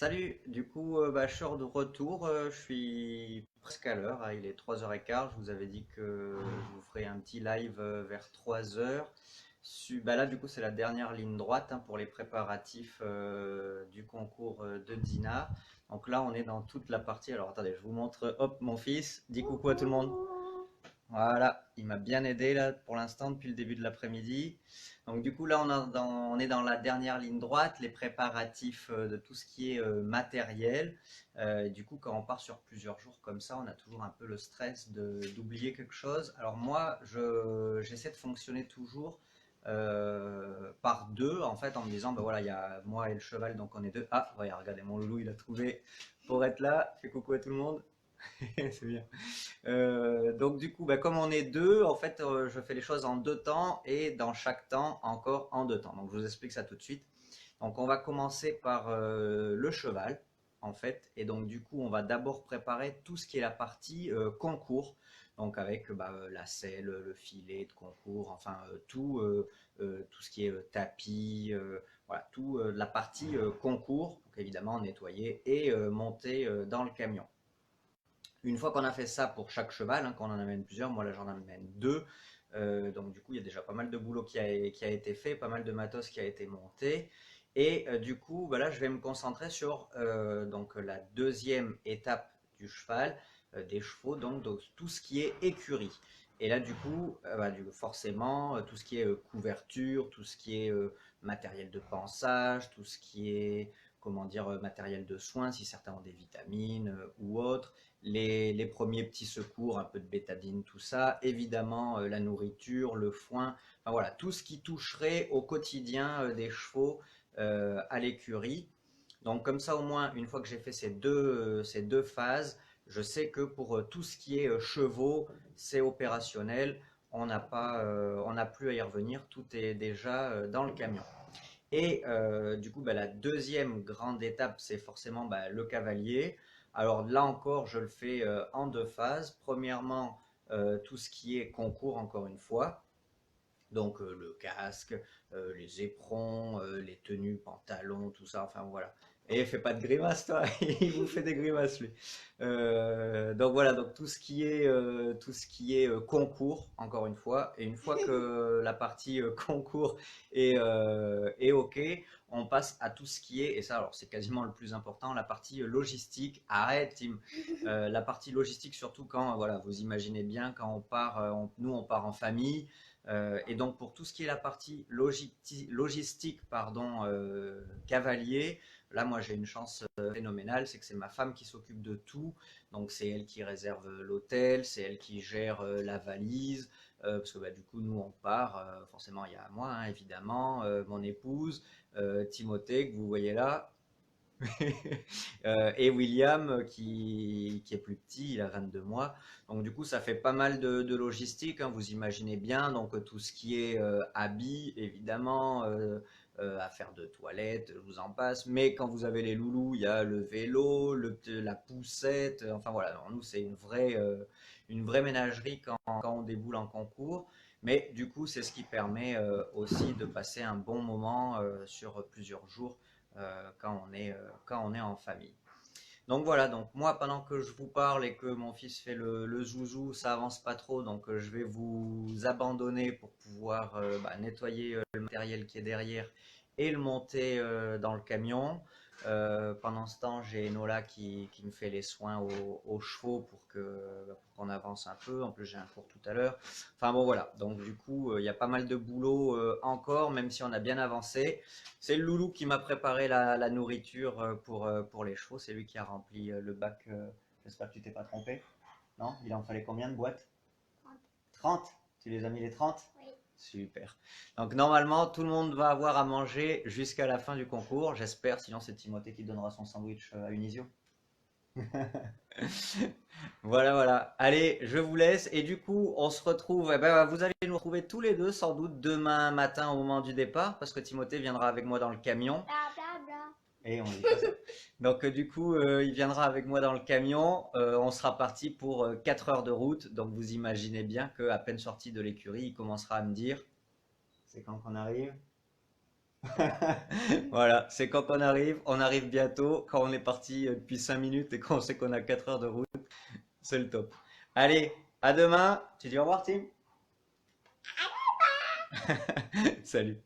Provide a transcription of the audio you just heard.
Salut, du coup, je suis de retour, je suis presque à l'heure, hein, il est 3h15, je vous avais dit que je vous ferai un petit live vers 3h. Là, du coup, c'est la dernière ligne droite hein, pour les préparatifs du concours de Dina. Donc là, on est dans toute la partie. Alors attendez, je vous montre, hop, mon fils, dis coucou à tout le monde. Voilà, il m'a bien aidé là pour l'instant depuis le début de l'après-midi. Donc du coup là on est dans la dernière ligne droite, les préparatifs de tout ce qui est matériel. Et du coup quand on part sur plusieurs jours comme ça, on a toujours un peu le stress d'oublier quelque chose. Alors moi j'essaie de fonctionner toujours par deux en fait en me disant voilà il y a moi et le cheval donc on est deux. Ah ouais, regardez mon loulou il a trouvé pour être là. Fais coucou à tout le monde. C'est bien. Donc du coup, comme on est deux, en fait, je fais les choses en deux temps et dans chaque temps encore en deux temps. Donc je vous explique ça tout de suite. Donc on va commencer par le cheval, en fait, et donc du coup on va d'abord préparer tout ce qui est la partie concours, donc avec la selle, le filet de concours, enfin tout ce qui est tapis, voilà, tout la partie concours, donc évidemment nettoyer et monter dans le camion. Une fois qu'on a fait ça pour chaque cheval, hein, qu'on en amène plusieurs, moi là j'en amène deux, donc du coup il y a déjà pas mal de boulot qui a été fait, pas mal de matos qui a été monté. Et du coup, là je vais me concentrer sur donc la deuxième étape du cheval, des chevaux, donc tout ce qui est écurie. Et là du coup, forcément, tout ce qui est couverture, tout ce qui est matériel de pansage, tout ce qui est comment dire, matériel de soins, si certains ont des vitamines ou autres, les premiers petits secours, un peu de bétadine, tout ça, évidemment la nourriture, le foin, enfin voilà, tout ce qui toucherait au quotidien des chevaux à l'écurie. Donc comme ça au moins, une fois que j'ai fait ces deux phases, je sais que pour tout ce qui est chevaux, c'est opérationnel, on n'a plus à y revenir, tout est déjà dans le camion. Et du coup, la deuxième grande étape, c'est forcément le cavalier. Alors là encore, je le fais en deux phases. Premièrement, tout ce qui est concours, encore une fois. Donc le casque, les éperons, les tenues, pantalons, tout ça, enfin voilà. Et fais pas de grimaces toi, il vous fait des grimaces lui. Donc voilà, donc tout ce qui est concours, encore une fois, et une fois que la partie concours est ok, on passe à tout ce qui est, et ça alors c'est quasiment le plus important, la partie logistique. Arrête Tim. La partie logistique surtout quand, voilà, vous imaginez bien quand on part, nous on part en famille. Et donc pour tout ce qui est la partie logistique, pardon, cavalier, là moi j'ai une chance phénoménale, c'est que c'est ma femme qui s'occupe de tout. Donc c'est elle qui réserve l'hôtel, c'est elle qui gère la valise, parce que du coup nous on part, forcément il y a moi hein, évidemment, mon épouse, Timothée que vous voyez là, et William qui est plus petit, il a 22 mois. Donc du coup, ça fait pas mal de logistique, hein, vous imaginez bien. Donc tout ce qui est habits, évidemment, affaires de toilette, je vous en passe. Mais quand vous avez les loulous, il y a le vélo, la poussette. Enfin voilà, alors, nous c'est une vraie ménagerie quand on déboule en concours. Mais du coup, c'est ce qui permet aussi de passer un bon moment sur plusieurs jours quand on est en famille. Donc voilà, donc moi pendant que je vous parle et que mon fils fait le zouzou, ça avance pas trop, donc je vais vous abandonner pour pouvoir nettoyer le matériel qui est derrière et le monter dans le camion. Pendant ce temps, j'ai Enola qui me fait les soins aux chevaux pour qu'on avance un peu. En plus, j'ai un cours tout à l'heure. Enfin bon, voilà. Donc du coup, il y a pas mal de boulot encore, même si on a bien avancé. C'est le loulou qui m'a préparé la nourriture pour les chevaux. C'est lui qui a rempli le bac. J'espère que tu t'es pas trompé. Non? Il en fallait combien de boîtes? 30. Tu les as mis les 30? Oui. Super. Donc normalement, tout le monde va avoir à manger jusqu'à la fin du concours. J'espère, sinon c'est Timothée qui donnera son sandwich à Unisio. Voilà, voilà. Allez, je vous laisse. Et du coup, on se retrouve. Vous allez nous retrouver tous les deux, sans doute, demain matin au moment du départ, parce que Timothée viendra avec moi dans le camion. Bla bla bla. Et on dit pas ça. Donc, du coup, il viendra avec moi dans le camion. On sera parti pour 4 heures de route. Donc, vous imaginez bien qu'à peine sorti de l'écurie, il commencera à me dire, c'est quand qu'on arrive? Voilà, c'est quand on arrive bientôt, quand on est parti depuis 5 minutes et qu'on sait qu'on a 4 heures de route, c'est le top. Allez, à demain. Tu dis au revoir, Tim? Salut.